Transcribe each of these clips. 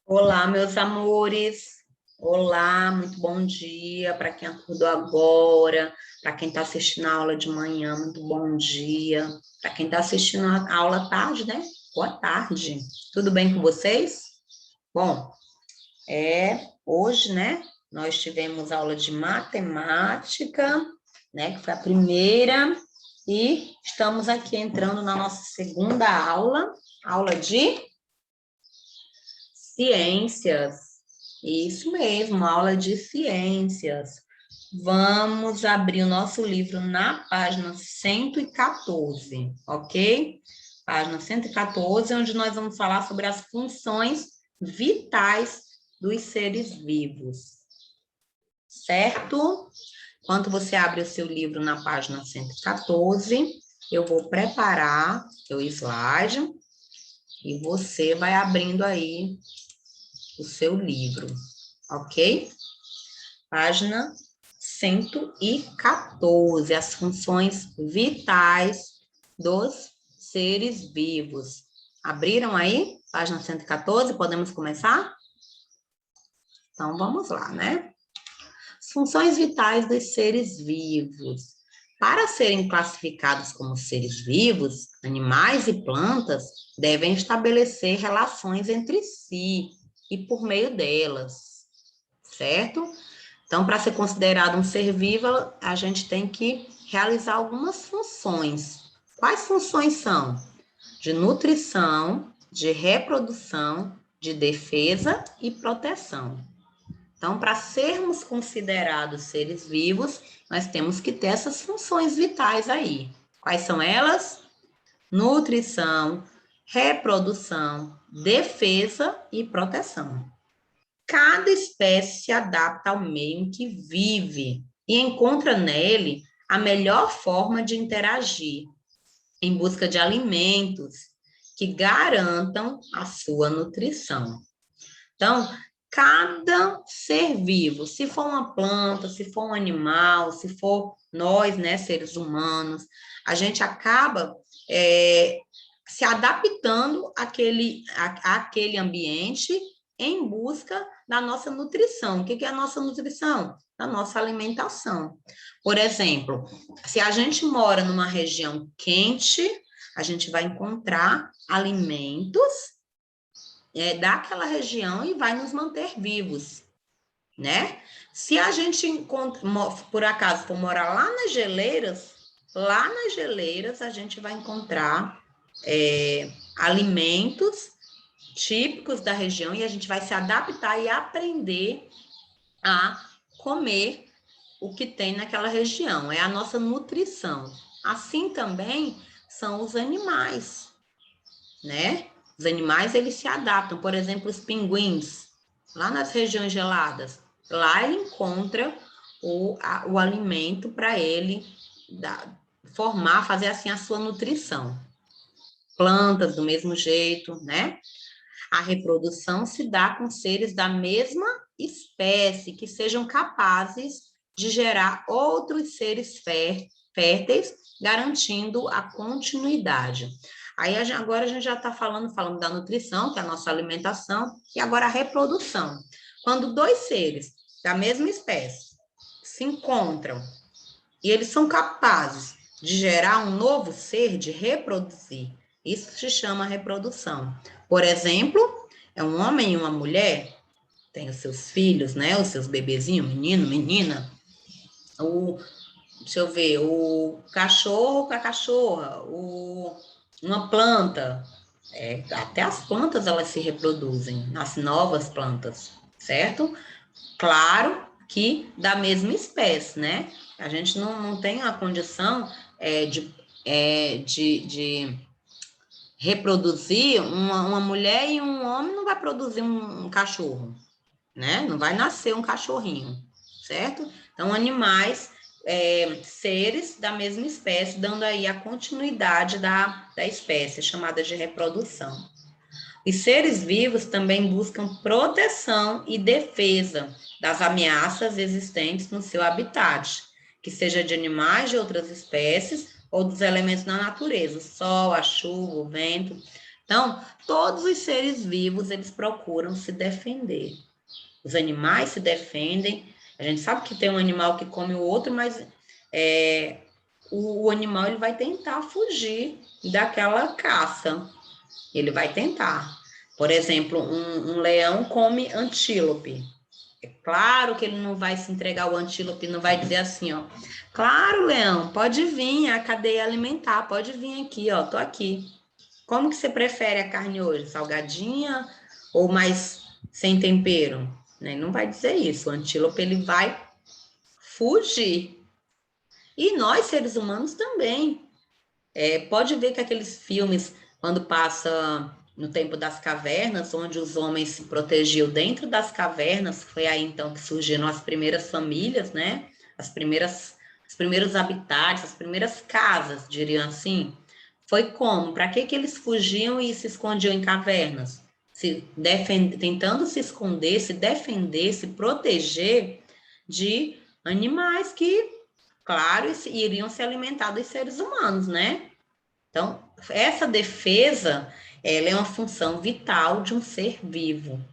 Olá, meus amores. Olá, muito bom dia para quem acordou agora, para quem está assistindo a aula de manhã, muito bom dia. Para quem está assistindo a aula à tarde, né? Boa tarde. Tudo bem com vocês? Bom, hoje, né? Nós tivemos aula de matemática, né? Que foi a primeira, e estamos aqui entrando na nossa segunda aula, aula de ciências. Isso mesmo, aula de ciências. Vamos abrir o nosso livro na página 114, ok? Página 114, onde nós vamos falar sobre as funções vitais dos seres vivos, certo? Enquanto você abre o seu livro na página 114, eu vou preparar o slide e você vai abrindo aí o seu livro, ok? Página 114, as funções vitais dos seres vivos. Abriram aí? Página 114, podemos começar? Então, vamos lá, né? Funções vitais dos seres vivos. Para serem classificados como seres vivos, animais e plantas devem estabelecer relações entre si e por meio delas, certo? Então, para ser considerado um ser vivo, a gente tem que realizar algumas funções. Quais funções são? De nutrição, de reprodução, de defesa e proteção. Então, para sermos considerados seres vivos, nós temos que ter essas funções vitais aí. Quais são elas? Nutrição, reprodução, defesa e proteção. Cada espécie se adapta ao meio em que vive e encontra nele a melhor forma de interagir, em busca de alimentos que garantam a sua nutrição. Então, cada ser vivo, se for uma planta, se for um animal, se for nós, né, seres humanos, a gente acaba se adaptando àquele ambiente em busca da nossa nutrição. O que é a nossa nutrição? Da nossa alimentação. Por exemplo, se a gente mora numa região quente, a gente vai encontrar alimentos daquela região e vai nos manter vivos, né? Se a gente por acaso for morar lá nas geleiras a gente vai encontrar alimentos típicos da região e a gente vai se adaptar e aprender a comer o que tem naquela região. É a nossa nutrição. Assim também são os animais, né? Os animais, eles se adaptam. Por exemplo, os pinguins, lá nas regiões geladas, lá ele encontra o alimento para ele fazer assim a sua nutrição. Plantas do mesmo jeito, né? A reprodução se dá com seres da mesma espécie que sejam capazes de gerar outros seres férteis, garantindo a continuidade. Aí agora a gente já está falando da nutrição, que é a nossa alimentação, e agora a reprodução. Quando dois seres da mesma espécie se encontram e eles são capazes de gerar um novo ser, de reproduzir, isso se chama reprodução. Por exemplo, é um homem e uma mulher, tem os seus filhos, né? Os seus bebezinhos, menino, menina. Deixa eu ver, o cachorro com a cachorra, uma planta. Até as plantas elas se reproduzem, as novas plantas, certo? Claro que da mesma espécie, né? A gente não tem a condição de reproduzir uma mulher e um homem não vai produzir um cachorro, né? Não vai nascer um cachorrinho, certo? Então, animais, seres da mesma espécie, dando aí a continuidade da espécie, chamada de reprodução. Os seres vivos também buscam proteção e defesa das ameaças existentes no seu habitat, que seja de animais de outras espécies ou dos elementos da natureza, o sol, a chuva, o vento. Então, todos os seres vivos, eles procuram se defender. Os animais se defendem. A gente sabe que tem um animal que come o outro, mas o animal ele vai tentar fugir daquela caça. Ele vai tentar. Por exemplo, um leão come antílope. É claro que ele não vai se entregar ao antílope, não vai dizer assim, ó. Claro, leão, pode vir, a cadeia alimentar, pode vir aqui, ó, tô aqui. Como que você prefere a carne hoje? Salgadinha ou mais sem tempero? Né? Não vai dizer isso. O antílope ele vai fugir. E nós, seres humanos, também. Pode ver que aqueles filmes, quando passa no tempo das cavernas, onde os homens se protegiam dentro das cavernas, foi aí então que surgiram as primeiras famílias, né? Os primeiros habitats, as primeiras casas, diriam assim. Foi como? Para que eles fugiam e se escondiam em cavernas? Tentando se esconder, se defender, se proteger de animais que, claro, iriam se alimentar dos seres humanos, né? Então, essa defesa, ela é uma função vital de um ser vivo.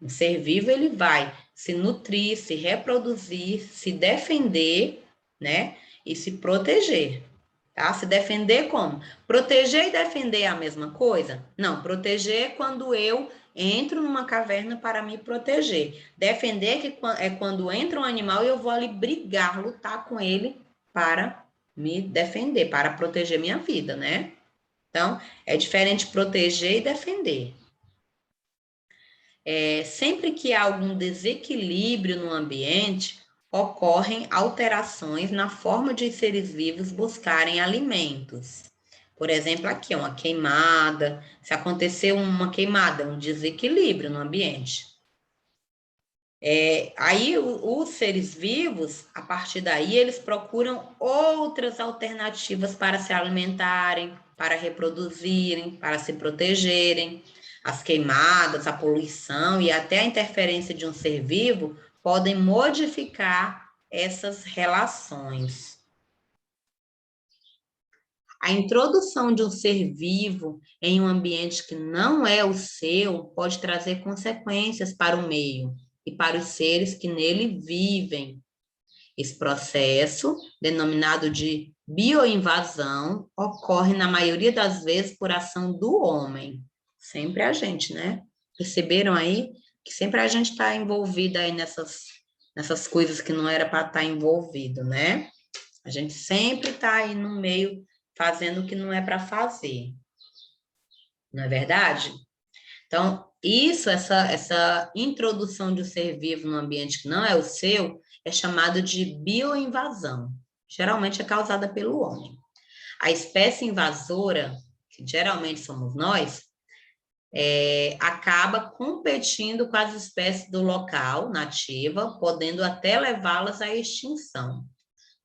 Um ser vivo, ele vai se nutrir, se reproduzir, se defender, né? E se proteger, tá? Se defender como? Proteger e defender é a mesma coisa? Não, proteger é quando eu entro numa caverna para me proteger. Defender é quando entra um animal e eu vou ali brigar, lutar com ele para me defender, para proteger minha vida, né? Então, é diferente proteger e defender. Sempre que há algum desequilíbrio no ambiente, ocorrem alterações na forma de seres vivos buscarem alimentos. Por exemplo, aqui, uma queimada. Se acontecer uma queimada, um desequilíbrio no ambiente. Aí, os seres vivos, a partir daí, eles procuram outras alternativas para se alimentarem, para reproduzirem, para se protegerem. As queimadas, a poluição e até a interferência de um ser vivo podem modificar essas relações. A introdução de um ser vivo em um ambiente que não é o seu pode trazer consequências para o meio e para os seres que nele vivem. Esse processo, denominado de bioinvasão, ocorre na maioria das vezes por ação do homem. Sempre a gente, né? Perceberam aí que sempre a gente está envolvido aí nessas coisas que não era para estar envolvido, né? A gente sempre está aí no meio fazendo o que não é para fazer. Não é verdade? Então, essa introdução de um ser vivo no ambiente que não é o seu, é chamado de bioinvasão. Geralmente é causada pelo homem. A espécie invasora, que geralmente somos nós, acaba competindo com as espécies do local, nativa, podendo até levá-las à extinção,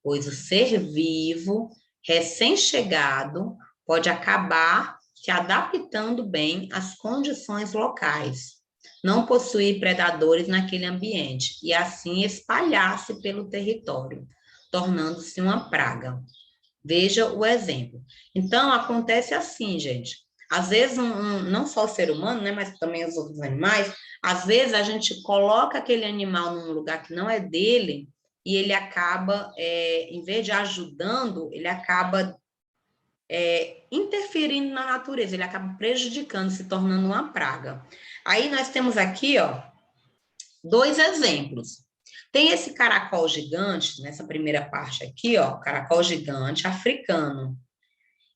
pois o ser vivo, recém-chegado, pode acabar se adaptando bem às condições locais, não possuir predadores naquele ambiente e assim espalhar-se pelo território, tornando-se uma praga. Veja o exemplo. Então, acontece assim, gente. Às vezes, não só o ser humano, né, mas também os outros animais, às vezes a gente coloca aquele animal num lugar que não é dele e ele acaba, em vez de ajudando, ele acaba interferindo na natureza, ele acaba prejudicando, se tornando uma praga. Aí nós temos aqui, ó, dois exemplos. Tem esse caracol gigante, nessa primeira parte aqui, ó, caracol gigante africano.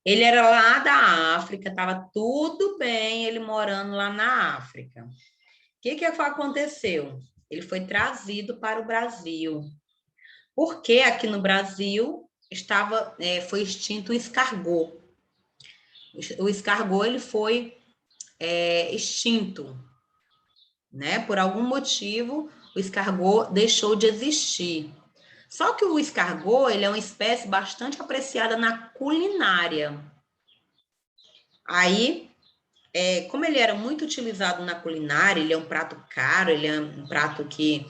Ele era lá da África, estava tudo bem ele morando lá na África. O que aconteceu? Ele foi trazido para o Brasil. Porque aqui no Brasil foi extinto o escargot. O escargot ele foi extinto, né? Por algum motivo, o escargot deixou de existir. Só que o escargot ele é uma espécie bastante apreciada na culinária. Aí, como ele era muito utilizado na culinária, ele é um prato caro, ele é um prato que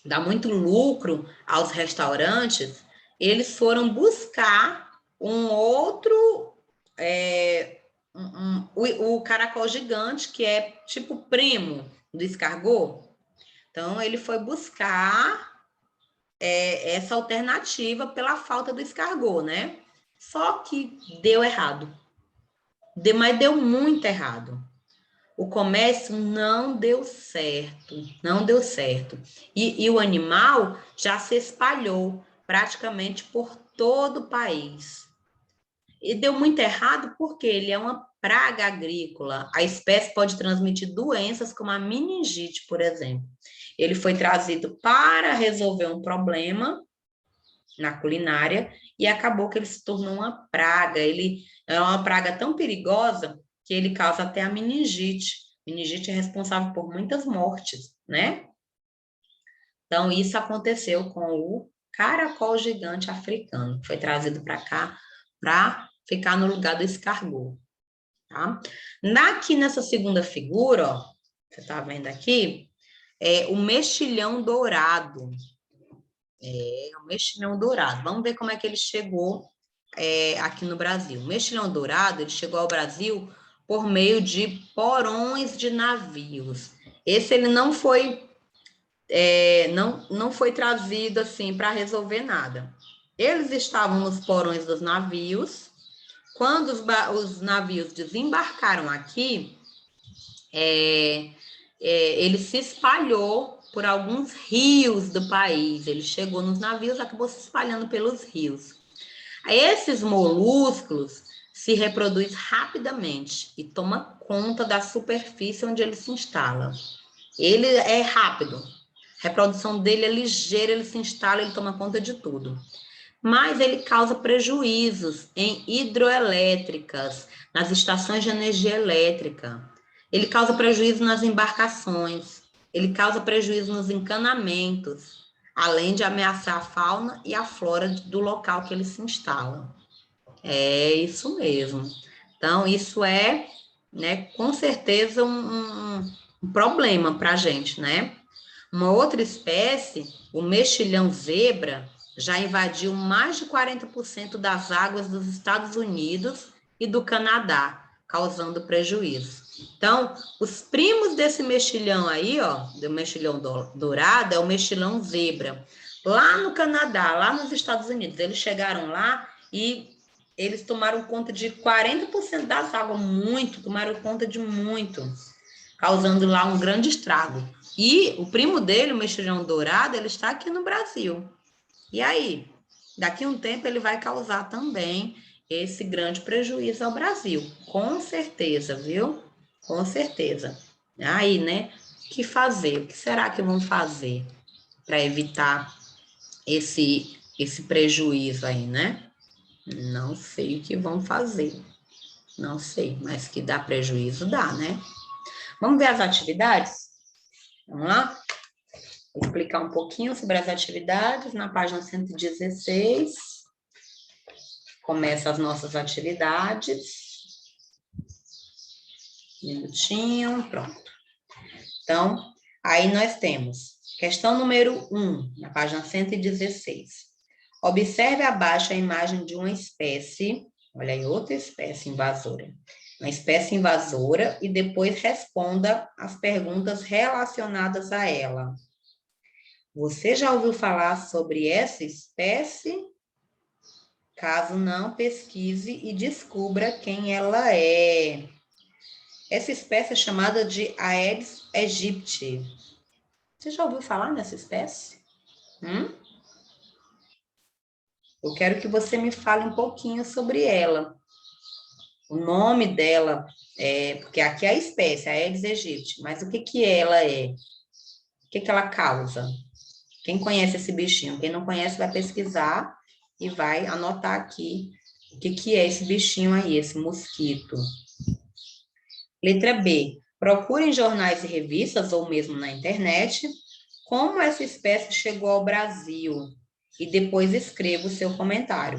dá muito lucro aos restaurantes, eles foram buscar um outro o caracol gigante, que é tipo primo do escargot. Então, ele foi buscar essa alternativa pela falta do escargot, né? Só que deu errado. Mas deu muito errado. O comércio não deu certo, não deu certo. E o animal já se espalhou praticamente por todo o país. E deu muito errado porque ele é uma praga agrícola. A espécie pode transmitir doenças como a meningite, por exemplo. Ele foi trazido para resolver um problema na culinária e acabou que ele se tornou uma praga. Ele é uma praga tão perigosa que ele causa até a meningite. Meningite é responsável por muitas mortes, né? Então, isso aconteceu com o caracol gigante africano, que foi trazido para cá para ficar no lugar do escargot, tá? Aqui nessa segunda figura, ó, você está vendo aqui, é o mexilhão dourado. É o mexilhão dourado. Vamos ver como é que ele chegou aqui no Brasil. O mexilhão dourado, ele chegou ao Brasil por meio de porões de navios. Esse ele não foi não foi trazido assim para resolver nada. Eles estavam nos porões dos navios. Quando os navios desembarcaram aqui, ele se espalhou por alguns rios do país. Ele chegou nos navios, acabou se espalhando pelos rios. Esses moluscos se reproduzem rapidamente e toma conta da superfície onde ele se instala. Ele é rápido, a reprodução dele é ligeira, ele se instala, ele toma conta de tudo. Mas ele causa prejuízos em hidroelétricas, nas estações de energia elétrica. Ele causa prejuízo nas embarcações, ele causa prejuízo nos encanamentos, além de ameaçar a fauna e a flora do local que ele se instala. É isso mesmo. Então, isso é, né, com certeza um problema para a gente, né? Uma outra espécie, o mexilhão zebra, já invadiu mais de 40% das águas dos Estados Unidos e do Canadá, causando prejuízo. Então, os primos desse mexilhão aí, ó, do mexilhão dourado, é o mexilhão zebra. Lá no Canadá, lá nos Estados Unidos, eles chegaram lá e eles tomaram conta de 40% das águas, tomaram conta de muito, causando lá um grande estrago. E o primo dele, o mexilhão dourado, ele está aqui no Brasil. E aí? Daqui a um tempo ele vai causar também esse grande prejuízo ao Brasil. Com certeza, viu? Com certeza. Aí, né? O que fazer? O que será que vão fazer para evitar esse prejuízo aí, né? Não sei o que vão fazer. Não sei, mas que dá prejuízo, dá, né? Vamos ver as atividades? Vamos lá? Vou explicar um pouquinho sobre as atividades na página 116. Começa as nossas atividades. Minutinho, pronto. Então, aí nós temos questão número 1, na página 116. Observe abaixo a imagem de uma espécie, olha aí, outra espécie invasora. Uma espécie invasora e depois responda as perguntas relacionadas a ela. Você já ouviu falar sobre essa espécie? Caso não, pesquise e descubra quem ela é. Essa espécie é chamada de Aedes aegypti. Você já ouviu falar nessa espécie? Eu quero que você me fale um pouquinho sobre ela. O nome dela, porque aqui é a espécie, a Aedes aegypti, mas o que ela é? O que ela causa? Quem conhece esse bichinho? Quem não conhece vai pesquisar e vai anotar aqui o que é esse bichinho aí, esse mosquito. Letra B. Procure em jornais e revistas, ou mesmo na internet, como essa espécie chegou ao Brasil. E depois escreva o seu comentário.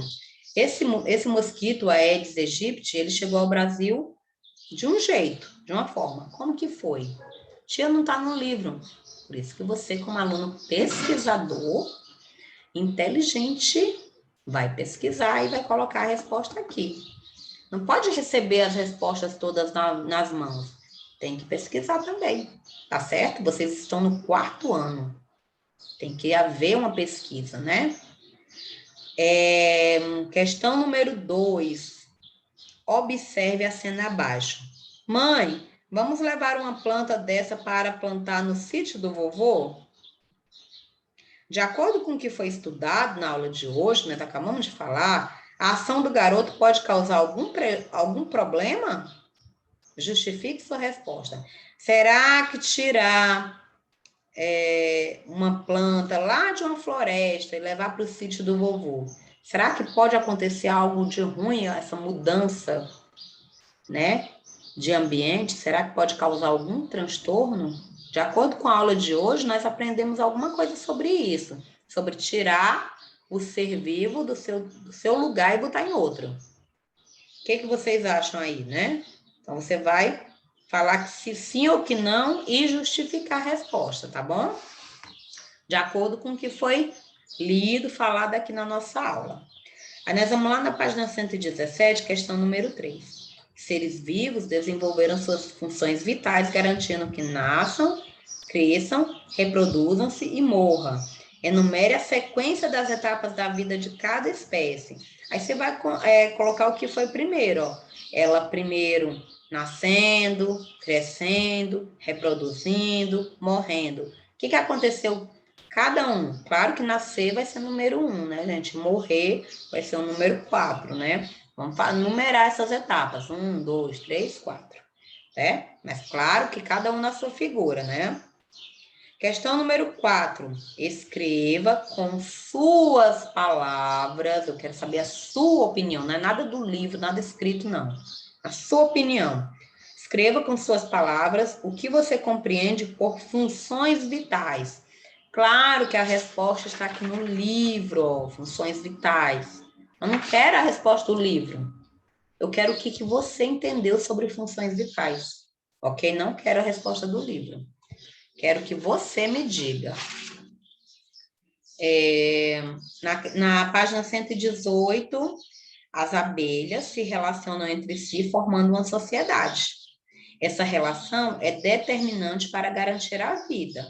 Esse mosquito, a Aedes aegypti, ele chegou ao Brasil de um jeito, de uma forma. Como que foi? Tia, não está no livro. Por isso que você, como aluno pesquisador, inteligente, vai pesquisar e vai colocar a resposta aqui. Não pode receber as respostas todas nas mãos. Tem que pesquisar também, tá certo? Vocês estão no 4º ano. Tem que haver uma pesquisa, né? Questão número 2. Observe a cena abaixo. Mãe, vamos levar uma planta dessa para plantar no sítio do vovô? De acordo com o que foi estudado na aula de hoje, nós acabamos de falar, a ação do garoto pode causar algum problema? Justifique sua resposta. Será que tirar uma planta lá de uma floresta e levar para o sítio do vovô, será que pode acontecer algo de ruim, essa mudança, né, de ambiente? Será que pode causar algum transtorno? De acordo com a aula de hoje, nós aprendemos alguma coisa sobre isso, sobre tirar o ser vivo do seu lugar e botar em outro. O que vocês acham aí, né? Então, você vai falar que se sim ou que não e justificar a resposta, tá bom? De acordo com o que foi lido, falado aqui na nossa aula. Aí nós vamos lá na página 117, questão número 3. Seres vivos desenvolveram suas funções vitais, garantindo que nasçam, cresçam, reproduzam-se e morram. Enumere a sequência das etapas da vida de cada espécie. Aí você vai colocar o que foi primeiro, ó. Ela primeiro nascendo, crescendo, reproduzindo, morrendo. O que aconteceu? Cada um. Claro que nascer vai ser o número 1, né, gente? Morrer vai ser o número 4, né? Vamos numerar essas etapas. 1, 2, 3, 4. Né? Mas claro que cada um na sua figura, né? Questão número 4. Escreva com suas palavras. Eu quero saber a sua opinião. Não é nada do livro, nada escrito, não. A sua opinião. Escreva com suas palavras o que você compreende por funções vitais. Claro que a resposta está aqui no livro, ó, funções vitais. Eu não quero a resposta do livro. Eu quero o que você entendeu sobre funções vitais. Ok? Não quero a resposta do livro. Quero que você me diga. Na página 118, as abelhas se relacionam entre si formando uma sociedade. Essa relação é determinante para garantir a vida.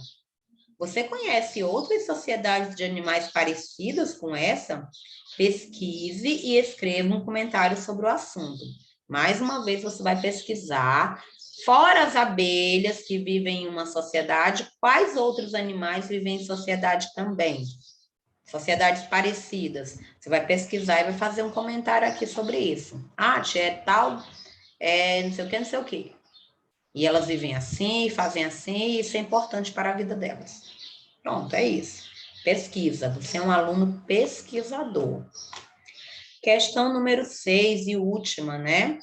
Você conhece outras sociedades de animais parecidas com essa? Pesquise e escreva um comentário sobre o assunto. Mais uma vez, você vai pesquisar, fora as abelhas que vivem em uma sociedade, quais outros animais vivem em sociedade também? Sociedades parecidas. Você vai pesquisar e vai fazer um comentário aqui sobre isso. Ah, tia, é tal, não sei o que, não sei o que. E elas vivem assim, fazem assim, e isso é importante para a vida delas. Pronto, é isso. Pesquisa. Você é um aluno pesquisador. Questão número 6 e última, né?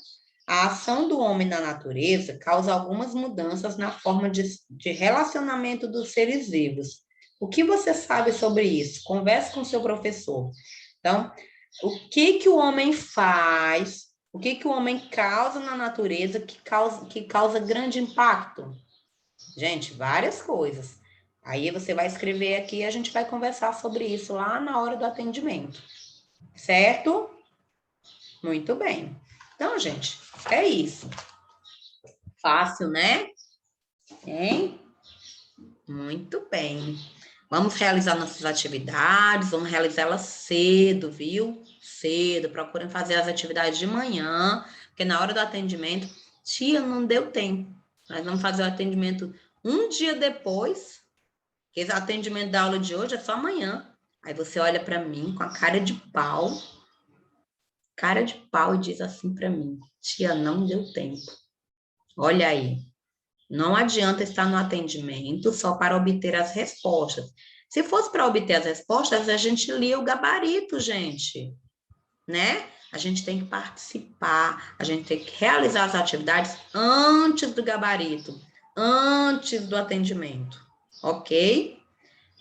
A ação do homem na natureza causa algumas mudanças na forma de relacionamento dos seres vivos. O que você sabe sobre isso? Converse com seu professor. Então, o que o homem faz, o que o homem causa na natureza que causa grande impacto? Gente, várias coisas. Aí você vai escrever aqui e a gente vai conversar sobre isso lá na hora do atendimento. Certo? Muito bem. Então, gente, é isso. Fácil, né? Hein? Muito bem. Vamos realizar nossas atividades, vamos realizá-las cedo, viu? Cedo, procurem fazer as atividades de manhã, porque na hora do atendimento, tia, não deu tempo. Nós vamos fazer o atendimento um dia depois, porque o atendimento da aula de hoje é só amanhã. Aí você olha para mim com a cara de pau e diz assim para mim, tia, não deu tempo. Olha aí, não adianta estar no atendimento só para obter as respostas. Se fosse para obter as respostas, a gente lia o gabarito, gente, né? A gente tem que participar, a gente tem que realizar as atividades antes do gabarito, antes do atendimento, ok?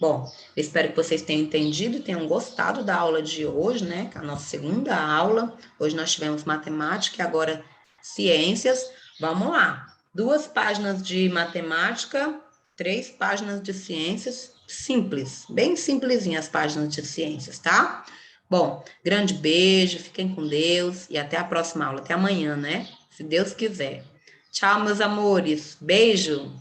Bom, eu espero que vocês tenham entendido e tenham gostado da aula de hoje, né? Que é a nossa segunda aula. Hoje nós tivemos matemática e agora ciências. Vamos lá. 2 páginas de matemática, 3 páginas de ciências. Simples, bem simplesinhas as páginas de ciências, tá? Bom, grande beijo, fiquem com Deus e até a próxima aula. Até amanhã, né? Se Deus quiser. Tchau, meus amores. Beijo.